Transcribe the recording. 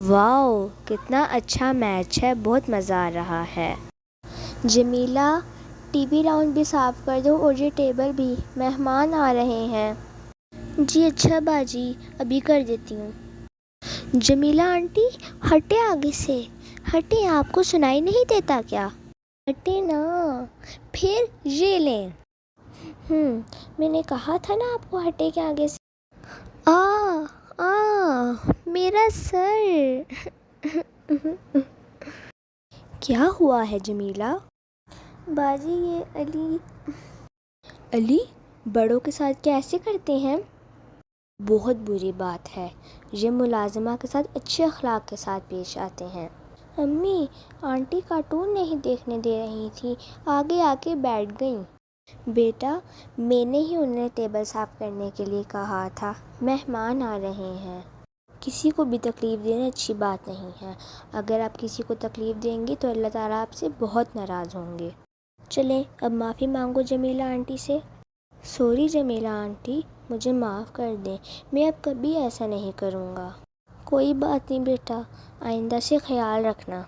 واو کتنا اچھا میچ ہے، بہت مزہ آ رہا ہے۔ جمیلہ ٹی وی راؤنڈ بھی صاف کر دو اور یہ ٹیبل بھی، مہمان آ رہے ہیں۔ جی اچھا باجی، ابھی کر دیتی ہوں۔ جمیلہ آنٹی ہٹے آگے سے، ہٹے، آپ کو سنائی نہیں دیتا کیا؟ ہٹے نا، پھر یہ لیں۔ میں نے کہا تھا نا آپ کو ہٹے کے آگے سے۔ میرا سر۔ کیا ہوا ہے جمیلہ؟ باجی یہ علی بڑوں کے ساتھ کیسے کرتے ہیں؟ بہت بری بات ہے، یہ ملازمہ کے ساتھ اچھے اخلاق کے ساتھ پیش آتے ہیں۔ امی، آنٹی کارٹون نہیں دیکھنے دے رہی تھی، آگے آ کے بیٹھ گئیں۔ بیٹا میں نے ہی انہیں ٹیبل صاف کرنے کے لیے کہا تھا، مہمان آ رہے ہیں۔ کسی کو بھی تکلیف دینا اچھی بات نہیں ہے، اگر آپ کسی کو تکلیف دیں گی تو اللہ تعالیٰ آپ سے بہت ناراض ہوں گے۔ چلیں اب معافی مانگو جمیلہ آنٹی سے۔ سوری جمیلہ آنٹی، مجھے معاف کر دیں، میں اب کبھی ایسا نہیں کروں گا۔ کوئی بات نہیں بیٹا، آئندہ سے خیال رکھنا۔